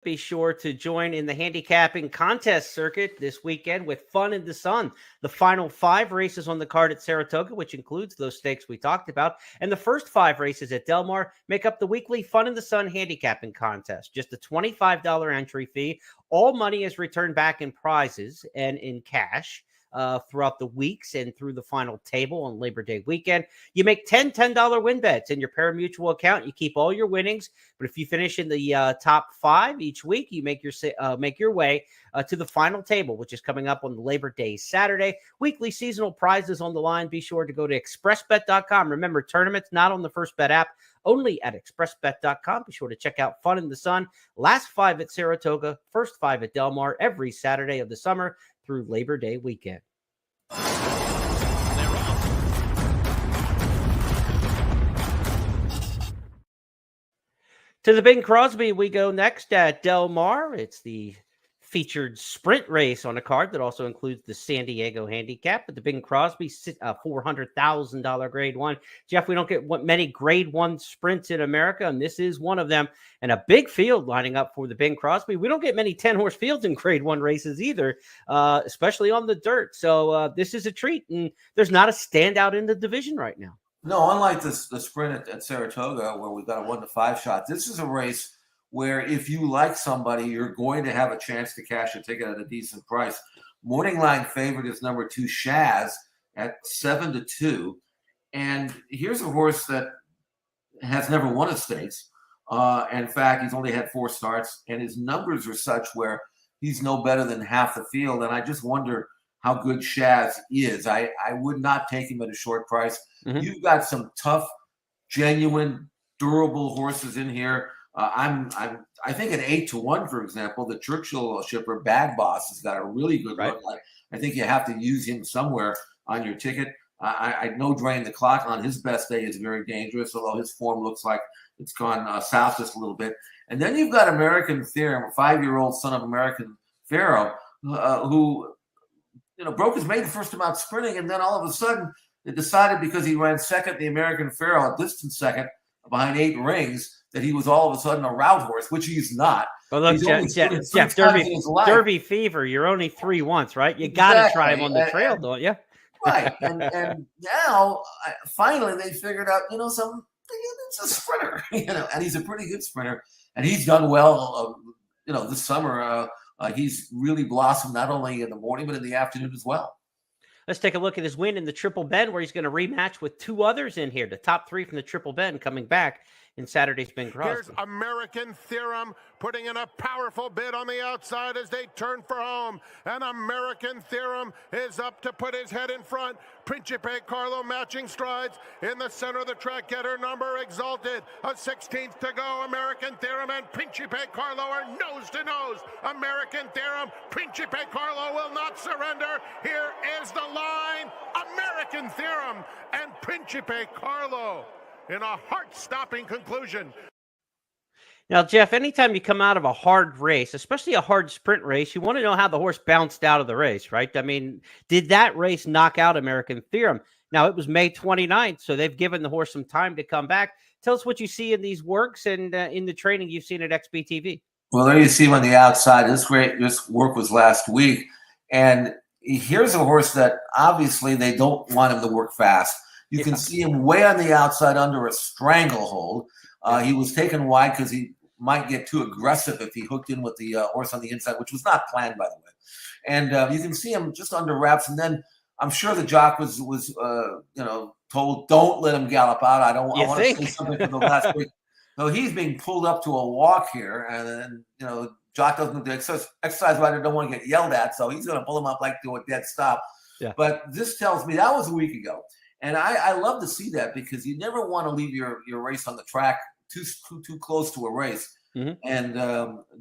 Be sure to join in the handicapping contest circuit this weekend with Fun in the Sun. The final 5 races on the card at Saratoga, which includes those stakes we talked about, and the first 5 races at Del Mar make up the weekly Fun in the Sun handicapping contest. Just a $25 entry fee. All money is returned back in prizes and in cash. Throughout the weeks and through the final table on Labor Day weekend. You make $10 win bets in your pari-mutuel account. You keep all your winnings, but if you finish in the top 5 each week, you make your way to the final table, which is coming up on Labor Day Saturday. Weekly seasonal prizes on the line. Be sure to go to expressbet.com. Remember, tournaments not on the First Bet app, only at expressbet.com. Be sure to check out Fun in the Sun. Last 5 at Saratoga, first 5 at Del Mar every Saturday of the summer through Labor Day weekend. To the Bing Crosby we go next at Del Mar. It's the featured sprint race on a card that also includes the San Diego handicap. But the Bing Crosby, $400,000 grade 1. Jeff, we don't get many grade 1 sprints in America, and this is one of them. And a big field lining up for the Bing Crosby. We don't get many 10-horse fields in grade 1 races either, especially on the dirt. So this is a treat, and there's not a standout in the division right now. No, unlike the sprint at Saratoga, where we've got a 1-to-5 shot, this is a race where if you like somebody, you're going to have a chance to cash a ticket at a decent price. Morning line favorite is number 2, Shaz, at 7-2. And here's a horse that has never won a stakes. In fact, he's only had 4 starts, and his numbers are such where he's no better than half the field. And I just wonder how good Shaz is. I would not take him at a short price. Mm-hmm. You've got some tough, genuine, durable horses in here. I think at 8-1, for example, the Churchill shipper Bag Boss has got a really good look. I think you have to use him somewhere on your ticket. I know Drain the Clock on his best day is very dangerous, although his form looks like it's gone south just a little bit. And then you've got American Theorem, a 5-year-old son of American Pharaoh, who broke his maiden first time out sprinting, and then all of a sudden it decided because he ran second, the American Pharaoh, a distant second behind 8 rings, that he was all of a sudden a route horse, which he's not. Well, look, Jeff, Derby fever. You're only 3 once, right? You got to try him on the trail, don't you? Right. And now, finally, they figured out, it's a sprinter, and he's a pretty good sprinter. And he's done well, this summer. He's really blossomed not only in the morning, but in the afternoon as well. Let's take a look at his win in the Triple Bend, where he's going to rematch with 2 others in here. The top 3 from the Triple Bend coming back in Saturday's Bing Crosby. Here's American Theorem putting in a powerful bid on the outside as they turn for home. And American Theorem is up to put his head in front. Principe Carlo matching strides in the center of the track. Get her number Exalted. A 16th to go. American Theorem and Principe Carlo are nose to nose. American Theorem. Principe Carlo will not surrender. Here is the line. American Theorem and Principe Carlo in a heart-stopping conclusion. Now, Jeff, anytime you come out of a hard race, especially a hard sprint race, you want to know how the horse bounced out of the race, right? I mean, did that race knock out American Theorem? Now, it was May 29th, so they've given the horse some time to come back. Tell us what you see in these works and in the training you've seen at XBTV. Well, there you see him on the outside. This work was last week. And here's a horse that obviously they don't want him to work fast. You can see him way on the outside under a stranglehold. He was taken wide because he might get too aggressive if he hooked in with the horse on the inside, which was not planned, by the way. And you can see him just under wraps. And then I'm sure the jock was told, don't let him gallop out. I want to say something for the last week. So he's being pulled up to a walk here. And then, jock doesn't do exercise rider don't want to get yelled at. So he's going to pull him up like to a dead stop. Yeah. But this tells me that was a week ago. And I love to see that because you never want to leave your race on the track too close to a race. Mm-hmm. And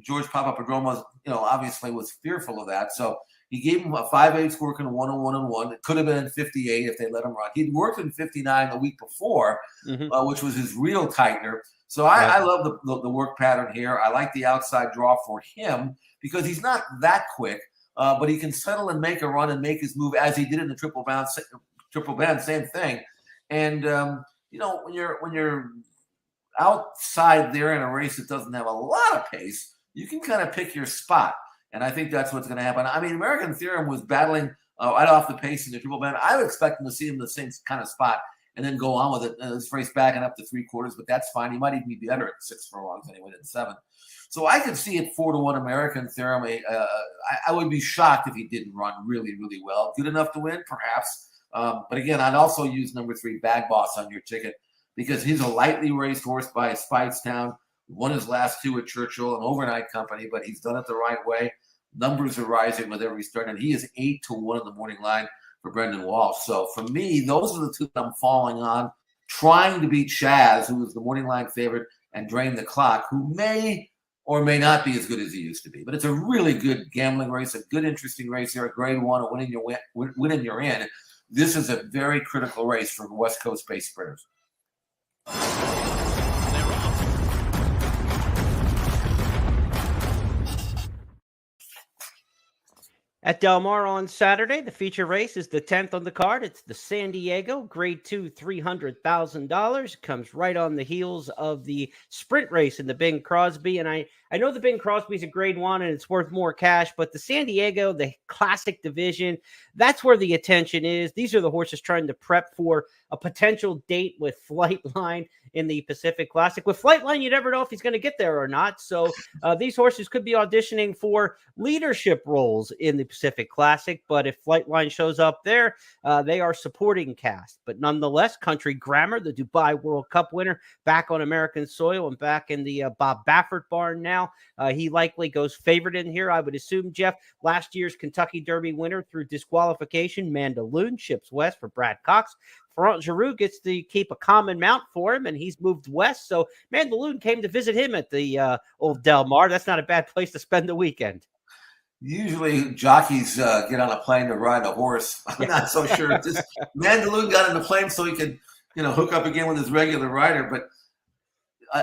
George Papadopoulos, obviously was fearful of that. So he gave him a 5/8 work in 101-1. It could have been in 58 if they let him run. He'd worked in 59 the week before, which was his real tightener. So I love the work pattern here. I like the outside draw for him because he's not that quick, but he can settle and make a run and make his move as he did in the Triple Bend, same thing. And when you're outside there in a race that doesn't have a lot of pace, you can kind of pick your spot. And I think that's what's going to happen. I mean, American Theorem was battling right off the pace in the triple band. I would expect him to see him in the same kind of spot and then go on with it. This race backing up to 3/4, but that's fine. He might even be better at 6 furlongs anyway than 7. So I could see it 4-1 American Theorem. I would be shocked if he didn't run really, really well. Good enough to win, perhaps. But again, I'd also use number 3, Bag Boss, on your ticket because he's a lightly raced horse by Speightstown. Won his last 2 at Churchill, an overnight company, but he's done it the right way. Numbers are rising with every start, and he is 8-1 in the morning line for Brendan Walsh. So for me, those are the 2 that I'm falling on, trying to beat Chaz, who is the morning line favorite, and drain the clock, who may or may not be as good as he used to be. But it's a really good gambling race, a good, interesting race here at Grade 1, a winning you're in. This is a very critical race for West Coast-based sprinters. At Del Mar on Saturday, the feature race is the 10th on the card. It's the San Diego Grade 2, $300,000. It comes right on the heels of the sprint race in the Bing Crosby. And I know the Bing Crosby is a Grade 1 and it's worth more cash, but the San Diego, the classic division, that's where the attention is. These are the horses trying to prep for a potential date with Flightline in the Pacific Classic. With Flightline, you never know if he's going to get there or not. So these horses could be auditioning for leadership roles in the Pacific Classic. But if Flightline shows up there, they are supporting cast. But nonetheless, Country Grammar, the Dubai World Cup winner, back on American soil and back in the Bob Baffert barn now. He likely goes favorite in here, I would assume, Jeff. Last year's Kentucky Derby winner through disqualification, Mandaloun, ships west for Brad Cox. Ferrand Giroux gets to keep a common mount for him, and he's moved west. So Mandaloun came to visit him at the old Del Mar. That's not a bad place to spend the weekend. Usually jockeys get on a plane to ride a horse. I'm not so sure. This Mandaloun got on the plane so he could, hook up again with his regular rider. But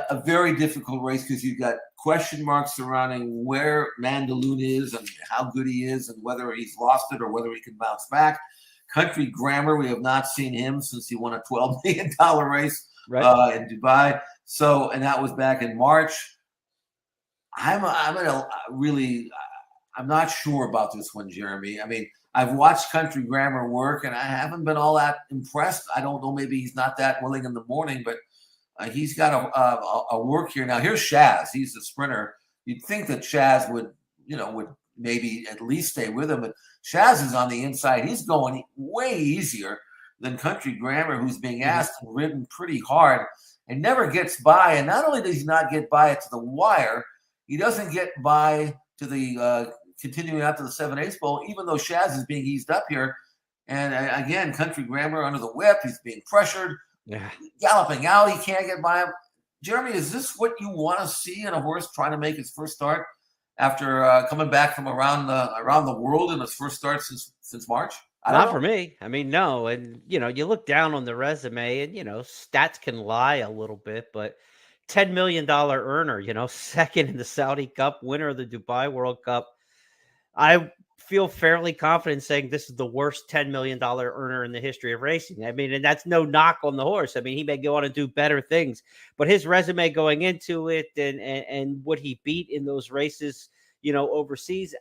a very difficult race because you've got question marks surrounding where Mandaloun is and how good he is and whether he's lost it or whether he can bounce back. Country Grammar, we have not seen him since he won a $12 million race in Dubai. So, and that was back in March. I'm not sure about this one, Jeremy. I mean, I've watched Country Grammar work, and I haven't been all that impressed. I don't know. Maybe he's not that willing in the morning, but he's got a work here. Now, here's Chaz. He's the sprinter. You'd think that Chaz would maybe at least stay with him, but Chaz is on the inside. He's going way easier than Country Grammar, who's being asked and ridden pretty hard and never gets by. And not only does he not get by it to the wire, he doesn't get by to the continuing out to the 7/8 bowl, even though Chaz is being eased up here. And again, Country Grammar under the whip. He's being pressured, galloping out. He can't get by him. Jeremy, is this what you want to see in a horse trying to make his first start after coming back from around the world in his first start since March? Not for me. I mean, no. And, you look down on the resume and, stats can lie a little bit, but $10 million earner, second in the Saudi Cup, winner of the Dubai World Cup. I feel fairly confident saying this is the worst $10 million earner in the history of racing. I mean, and that's no knock on the horse. I mean, he may go on and do better things, but his resume going into it and what he beat in those races, overseas,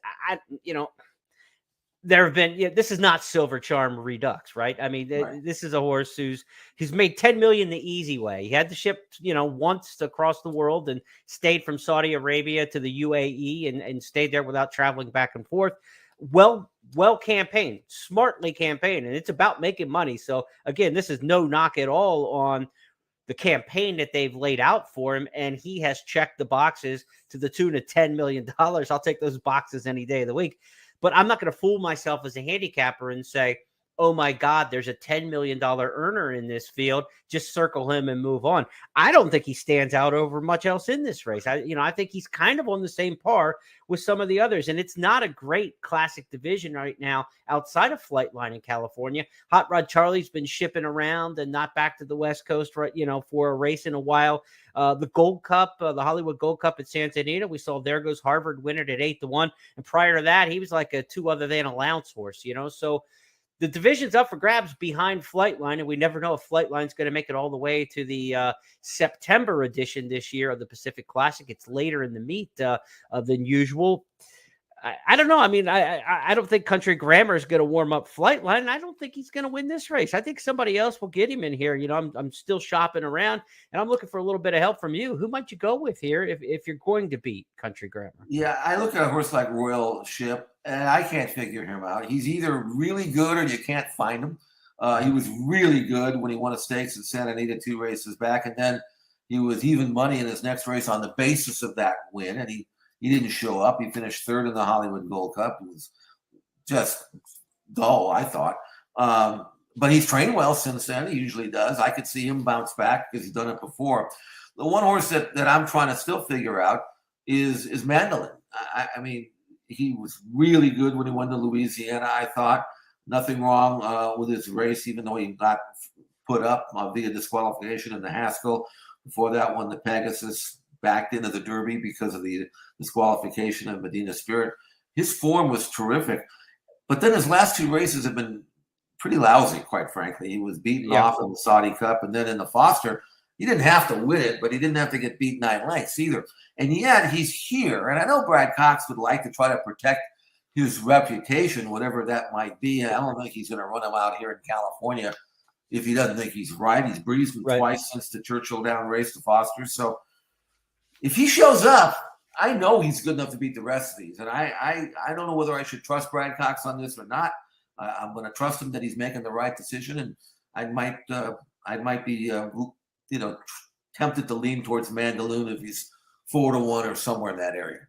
there have been, this is not Silver Charm Redux, right? I mean, this is a horse who's made 10 million the easy way. He had to ship, once across the world and stayed from Saudi Arabia to the UAE and stayed there without traveling back and forth. Well campaigned, smartly campaigned, and it's about making money. So again, this is no knock at all on the campaign that they've laid out for him, and he has checked the boxes to the tune of $10 million. I'll take those boxes any day of the week. But I'm not going to fool myself as a handicapper and say, oh my God, there's a $10 million earner in this field. Just circle him and move on. I don't think he stands out over much else in this race. I think he's kind of on the same par with some of the others. And it's not a great classic division right now outside of Flightline in California. Hot Rod Charlie's been shipping around and not back to the West Coast, right? For a race in a while. The Gold Cup, the Hollywood Gold Cup at Santa Anita, we saw there goes Harvard win it at 8-1. And prior to that, he was like a 2 other than allowance horse, So the division's up for grabs behind Flightline, and we never know if Flightline's going to make it all the way to the September edition this year of the Pacific Classic. It's later in the meet than usual. I don't know. I mean, I don't think Country Grammar is going to warm up Flightline, and I don't think he's going to win this race. I think somebody else will get him in here. You know, I'm still shopping around, and I'm looking for a little bit of help from you. Who might you go with here if you're going to beat Country Grammar? Yeah, I look at a horse like Royal Ship, and I can't figure him out. He's either really good or you can't find him. He was really good when he won a stakes in Santa Anita 2 races back, and then he was even money in his next race on the basis of that win, and he didn't show up. He finished 3rd in the Hollywood Gold Cup. It was just dull, I thought. But he's trained well since then. He usually does. I could see him bounce back because he's done it before. The one horse that I'm trying to still figure out is Mandolin. I mean, he was really good when he won to Louisiana, I thought. Nothing wrong with his race, even though he got put up via disqualification in the Haskell. Before that one, the Pegasus backed into the Derby because of the disqualification of Medina Spirit. His form was terrific. But then his last 2 races have been pretty lousy, quite frankly. He was beaten off in the Saudi Cup, and then in the Foster, he didn't have to win it, but he didn't have to get beat 9 lengths either. And yet he's here. And I know Brad Cox would like to try to protect his reputation, whatever that might be. I don't think he's going to run him out here in California if he doesn't think he's right. He's breezed him twice since the Churchill Down race to Foster. So if he shows up, I know he's good enough to beat the rest of these. And I don't know whether I should trust Brad Cox on this or not. I'm going to trust him that he's making the right decision. And I might be tempted to lean towards Mandaloon if he's 4-1 or somewhere in that area.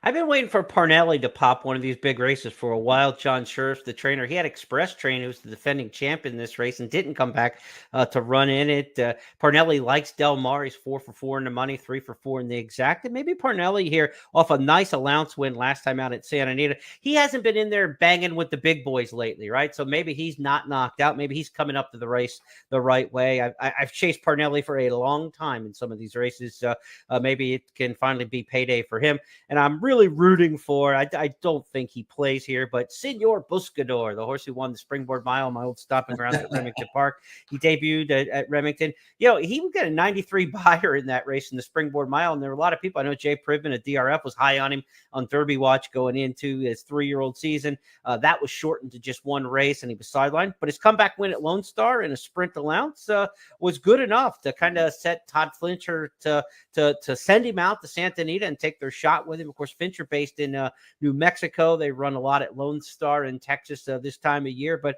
I've been waiting for Parnelli to pop one of these big races for a while. John Scherf, the trainer, he had Express Train, who was the defending champion in this race, and didn't come back to run in it. Parnelli likes Del Mar. He's 4 for 4 in the money, 3 for 4 in the exact. And maybe Parnelli here off a nice allowance win last time out at Santa Anita. He hasn't been in there banging with the big boys lately, right? So maybe he's not knocked out. Maybe he's coming up to the race the right way. I've chased Parnelli for a long time in some of these races. Maybe it can finally be payday for him. And I'm really rooting for, I don't think he plays here, but Senor Buscador, the horse who won the Springboard Mile, my old stomping grounds at Remington Park. He debuted at Remington. You know, he would get a 93 buyer in that race in the Springboard Mile, and there were a lot of people. I know Jay Privman at DRF was high on him on Derby Watch going into his 3-year-old season. That was shortened to just 1 race, and he was sidelined. But his comeback win at Lone Star in a sprint allowance was good enough to kind of set Todd Flincher to send him out to Santa Anita and take their shot with him. Of course, Fincher based in New Mexico. They run a lot at Lone Star in Texas this time of year, but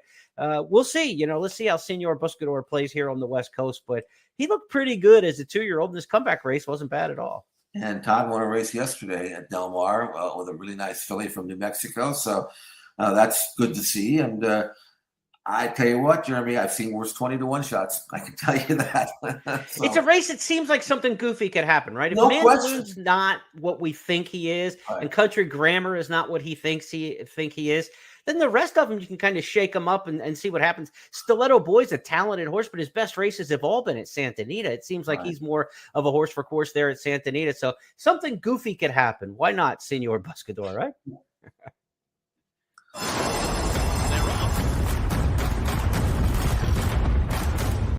we'll see. You know, let's see how Senor Buscador plays here on the West Coast. But he looked pretty good as a 2-year-old, and this comeback race wasn't bad at all. And Todd won a race yesterday at Del Mar with a really nice filly from New Mexico. So that's good to see. And I tell you what, Jeremy, I've seen worse 20-1 shots. I can tell you that. So, it's a race that seems like something goofy could happen, right? If no Mandaloon's not what we think he is, right, and Country Grammar is not what he thinks he is, then the rest of them, you can kind of shake them up and see what happens. Stiletto Boy's a talented horse, but his best races have all been at Santa Anita. It seems like he's more of a horse for course there at Santa Anita. So something goofy could happen. Why not, Senor Buscador, right?